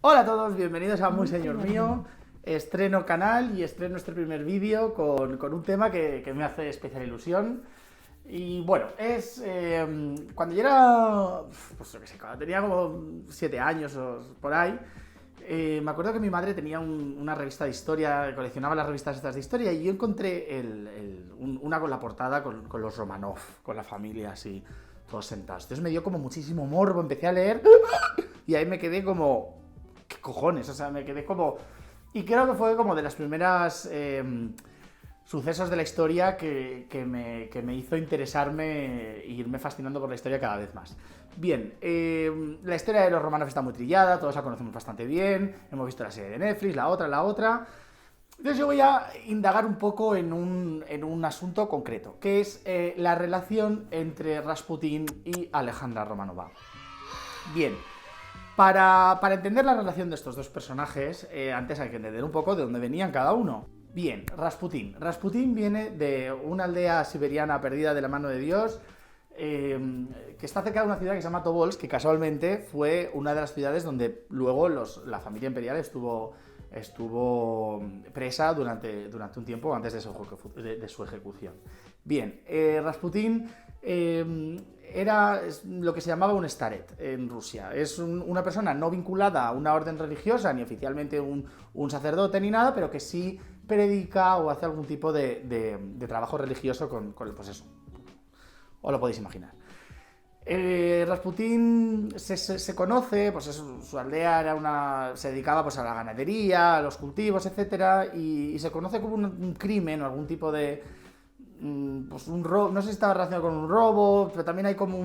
Hola a todos, bienvenidos a Muy Señor Mío. Estreno canal y estreno este primer vídeo con un tema que me hace especial ilusión. Y bueno, es cuando yo era, pues yo qué sé, cuando tenía como 7 años o por ahí, me acuerdo que mi madre tenía una revista de historia, coleccionaba las revistas estas de historia, y yo encontré una con la portada con los Romanov, con la familia así, todos sentados. Entonces me dio como muchísimo morbo, empecé a leer y ahí me quedé como, ¿qué cojones? O sea, me quedé como... Y creo que fue como de las primeras sucesos de la historia que me hizo interesarme e irme fascinando por la historia cada vez más. Bien, la historia de los romanos está muy trillada, todos la conocemos bastante bien, hemos visto la serie de Netflix, la otra. Entonces yo voy a indagar un poco en un asunto concreto, que es la relación entre Rasputín y Alejandra Romanova. Bien, para entender la relación de estos dos personajes, antes hay que entender un poco de dónde venían cada uno. Bien, Rasputín. Rasputín viene de una aldea siberiana perdida de la mano de Dios, que está cerca de una ciudad que se llama Tobolsk, que casualmente fue una de las ciudades donde luego la familia imperial estuvo presa durante un tiempo antes de su ejecución. Bien, Rasputín era lo que se llamaba un staret en Rusia. Es una persona no vinculada a una orden religiosa, ni oficialmente un sacerdote ni nada, pero que sí predica o hace algún tipo de trabajo religioso pues eso. Os lo podéis imaginar. Rasputín se conoce, pues su aldea se dedicaba pues a la ganadería, a los cultivos, etcétera, y se conoce como un crimen o algún tipo de, pues un robo, no sé si estaba relacionado con un robo, pero también hay como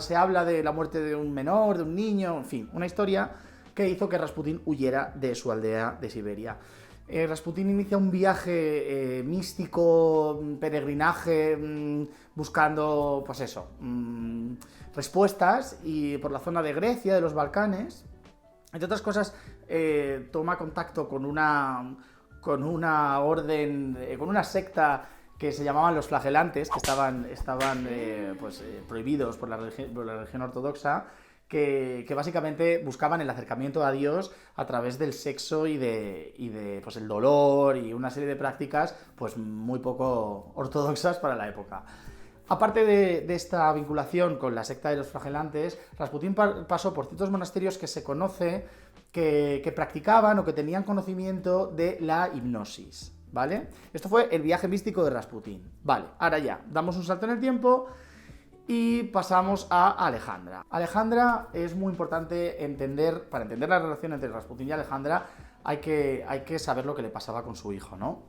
se habla de la muerte de un menor, de un niño, en fin, una historia que hizo que Rasputín huyera de su aldea de Siberia. Rasputín inicia un viaje místico, peregrinaje, buscando, pues eso, respuestas, y por la zona de Grecia, de los Balcanes, entre otras cosas, toma contacto con una orden, con una secta que se llamaban los flagelantes, que estaban prohibidos por la religión ortodoxa, que básicamente buscaban el acercamiento a Dios a través del sexo y de pues el dolor y una serie de prácticas pues muy poco ortodoxas para la época. Aparte de esta vinculación con la secta de los flagelantes, Rasputín pasó por ciertos monasterios que se conoce que practicaban o que tenían conocimiento de la hipnosis, ¿vale? Esto fue el viaje místico de Rasputín. Vale, ahora ya, damos un salto en el tiempo y pasamos a Alejandra. Alejandra es muy importante para entender la relación entre Rasputín y Alejandra hay que saber lo que le pasaba con su hijo, ¿no?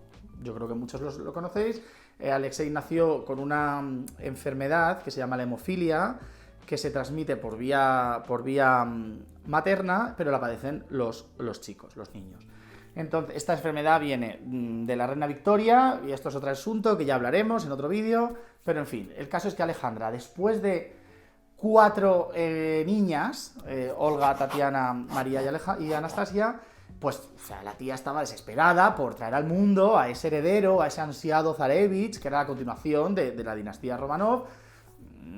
Yo creo que muchos lo conocéis. Alexei nació con una enfermedad que se llama la hemofilia, que se transmite por vía materna, pero la padecen los chicos, los niños. Entonces, esta enfermedad viene de la reina Victoria, y esto es otro asunto que ya hablaremos en otro vídeo, pero en fin, el caso es que Alejandra, después de 4 niñas, Olga, Tatiana, María y Anastasia, pues o sea, la tía estaba desesperada por traer al mundo a ese heredero, a ese ansiado zarevich, que era la continuación de la dinastía Romanov.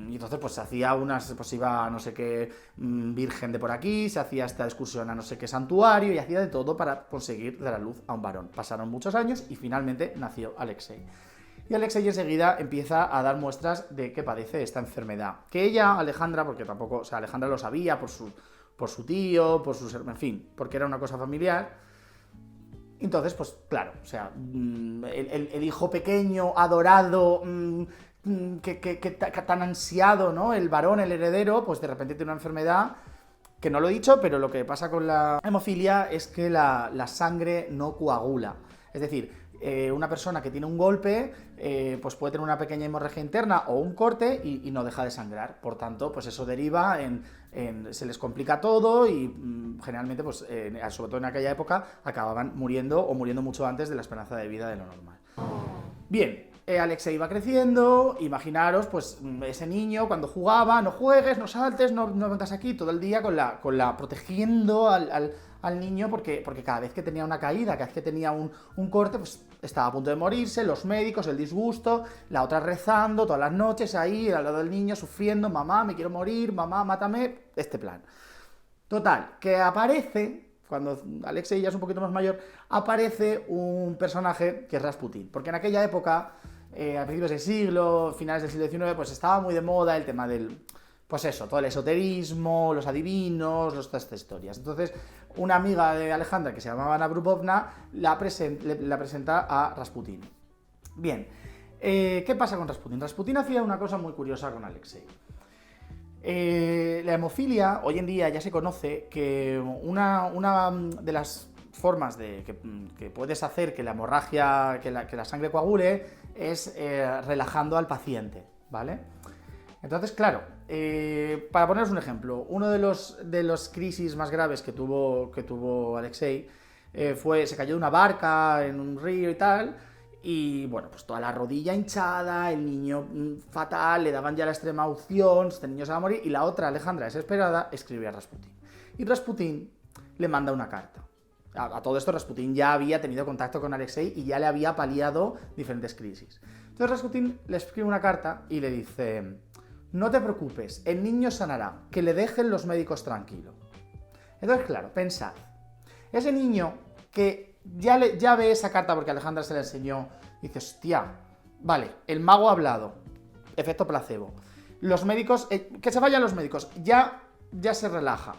Y entonces pues se hacía pues iba a no sé qué virgen de por aquí, se hacía esta excursión a no sé qué santuario y hacía de todo para conseguir dar a luz a un varón. Pasaron muchos años y finalmente nació Alexei. Y Alexei enseguida empieza a dar muestras de que padece esta enfermedad. Que ella, Alejandra, porque tampoco, o sea, Alejandra lo sabía por su tío, en fin, porque era una cosa familiar. Entonces, pues claro, o sea, el hijo pequeño, adorado, tan ansiado, ¿no? El varón, el heredero, pues de repente tiene una enfermedad que no lo he dicho, pero lo que pasa con la hemofilia es que la sangre no coagula. Es decir, una persona que tiene un golpe, pues puede tener una pequeña hemorragia interna o un corte y no deja de sangrar. Por tanto, pues eso deriva se les complica todo y generalmente, pues, sobre todo en aquella época, acababan muriendo o muriendo mucho antes de la esperanza de vida de lo normal. Bien, Alexei iba creciendo, imaginaros, pues ese niño cuando jugaba, no juegues, no saltes, no vengas aquí, todo el día protegiendo al niño porque cada vez que tenía una caída, cada vez que tenía un corte, pues estaba a punto de morirse, los médicos, el disgusto, la otra rezando todas las noches ahí al lado del niño, sufriendo, mamá, me quiero morir, mamá, mátame, este plan. Total, que aparece cuando Alexei ya es un poquito más mayor, aparece un personaje que es Rasputín. Porque en aquella época, a principios del siglo, finales del siglo XIX, pues estaba muy de moda el tema del... Pues eso, todo el esoterismo, los adivinos, todas estas historias. Entonces, una amiga de Alejandra, que se llamaba Anna Brubovna, la presenta a Rasputín. Bien, ¿qué pasa con Rasputín? Rasputín hacía una cosa muy curiosa con Alexei. La hemofilia, hoy en día ya se conoce que una de las formas que puedes hacer que la hemorragia, que la sangre coagule, es relajando al paciente, ¿vale? Entonces, claro, para poneros un ejemplo, uno de los crisis más graves que tuvo Alexei se cayó de una barca en un río y tal, y bueno, pues toda la rodilla hinchada, el niño fatal, le daban ya la extrema unción, este niño se va a morir, y la otra, Alejandra, desesperada, escribe a Rasputín. Y Rasputín le manda una carta. A todo esto Rasputín ya había tenido contacto con Alexei y ya le había paliado diferentes crisis. Entonces Rasputín le escribe una carta y le dice: no te preocupes, el niño sanará, que le dejen los médicos tranquilo. Entonces, claro, pensad, ese niño que ya ve esa carta porque Alejandra se la enseñó, y dice, hostia, vale, el mago ha hablado, efecto placebo, los médicos, que se vayan los médicos, ya se relaja.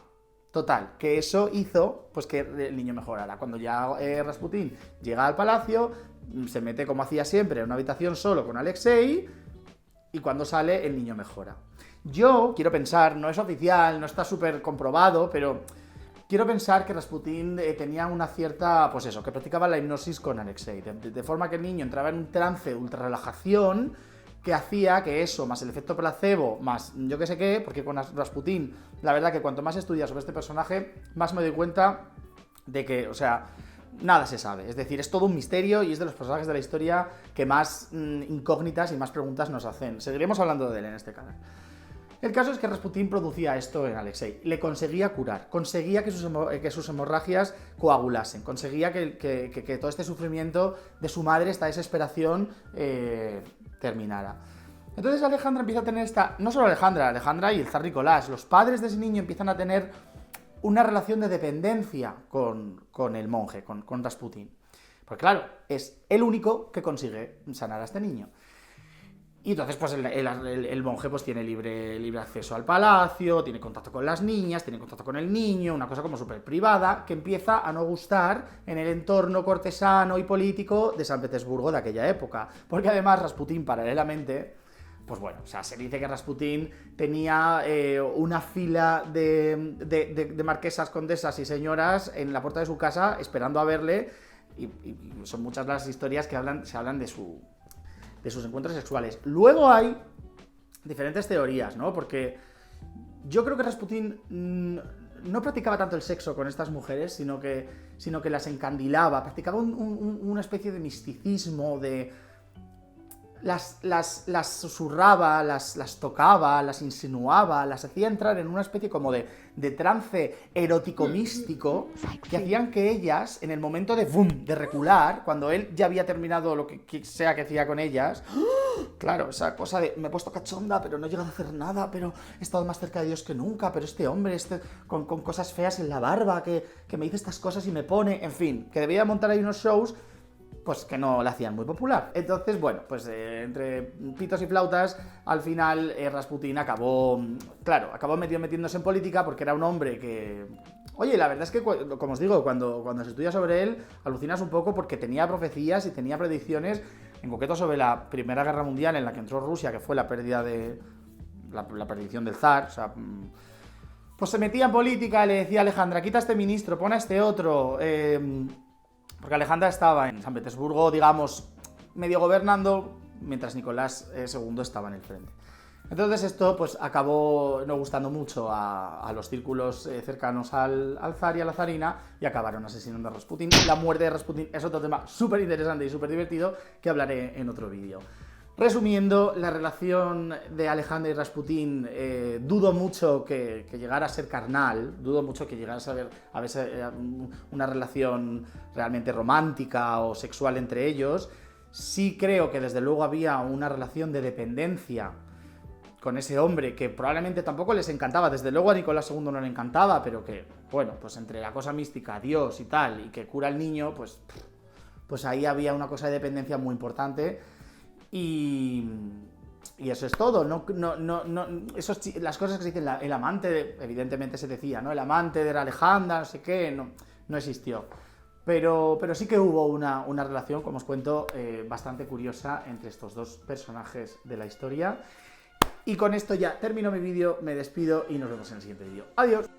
Total, que eso hizo pues que el niño mejorara. Cuando ya Rasputín llega al palacio, se mete como hacía siempre en una habitación solo con Alexei, y cuando sale el niño mejora. Yo quiero pensar, no es oficial, no está súper comprobado, pero quiero pensar que Rasputín tenía una cierta, pues eso, que practicaba la hipnosis con Alexei, de forma que el niño entraba en un trance de ultra relajación que hacía que eso, más el efecto placebo, más yo qué sé qué, porque con Rasputín, la verdad que cuanto más estudias sobre este personaje, más me doy cuenta de que, o sea, nada se sabe, es decir, es todo un misterio y es de los personajes de la historia que más incógnitas y más preguntas nos hacen. Seguiremos hablando de él en este canal. El caso es que Rasputín producía esto en Alexei, le conseguía curar, conseguía que sus hemorragias coagulasen, conseguía que todo este sufrimiento de su madre, esta desesperación, terminara. Entonces Alejandra empieza a tener no solo Alejandra y el zar Nicolás, los padres de ese niño empiezan a tener una relación de dependencia con el monje, con Rasputín. Porque claro, es el único que consigue sanar a este niño. Y entonces pues el monje pues tiene libre acceso al palacio, tiene contacto con las niñas, tiene contacto con el niño, una cosa como súper privada, que empieza a no gustar en el entorno cortesano y político de San Petersburgo de aquella época. Porque además Rasputín, paralelamente, pues bueno, o sea, se dice que Rasputín tenía una fila de marquesas, condesas y señoras en la puerta de su casa esperando a verle, y son muchas las historias que se hablan de sus encuentros sexuales. Luego hay diferentes teorías, ¿no? Porque yo creo que Rasputín no practicaba tanto el sexo con estas mujeres, sino que las encandilaba, practicaba una especie de misticismo, las susurraba, las tocaba, las insinuaba, las hacía entrar en una especie como de trance erótico místico, que hacían que ellas, en el momento de recular, cuando él ya había terminado lo que sea que hacía con ellas, claro, esa cosa de me he puesto cachonda, pero no he llegado a hacer nada, pero he estado más cerca de Dios que nunca, pero este hombre, con cosas feas en la barba, que me dice estas cosas y me pone, en fin, que debía montar ahí unos shows pues que no la hacían muy popular. Entonces, bueno, pues entre pitos y flautas, al final Rasputín acabó medio metiéndose en política porque era un hombre que... Oye, la verdad es que, como os digo, cuando se estudia sobre él, alucinas un poco porque tenía profecías y tenía predicciones, en concreto sobre la Primera Guerra Mundial en la que entró Rusia, que fue la pérdida de... la perdición del zar, o sea... Pues se metía en política, le decía a Alejandra, quita a este ministro, pon a este otro... Porque Alejandra estaba en San Petersburgo, digamos, medio gobernando, mientras Nicolás II estaba en el frente. Entonces esto pues acabó no gustando mucho a los círculos cercanos al zar y a la zarina, y acabaron asesinando a Rasputín. La muerte de Rasputín es otro tema súper interesante y súper divertido que hablaré en otro vídeo. Resumiendo, la relación de Alejandra y Rasputín, dudo mucho que llegara a ser carnal, dudo mucho que llegara a verse una relación realmente romántica o sexual entre ellos. Sí creo que desde luego había una relación de dependencia con ese hombre que probablemente tampoco les encantaba, desde luego a Nicolás II no le encantaba, pero que, bueno, pues entre la cosa mística, Dios y tal, y que cura al niño, pues ahí había una cosa de dependencia muy importante. Y eso es todo. Las cosas que se dicen, el amante, evidentemente se decía, ¿no? El amante de la Alejandra, no sé qué, no existió. Pero sí que hubo una relación, como os cuento, bastante curiosa entre estos dos personajes de la historia. Y con esto ya termino mi vídeo, me despido y nos vemos en el siguiente vídeo. ¡Adiós!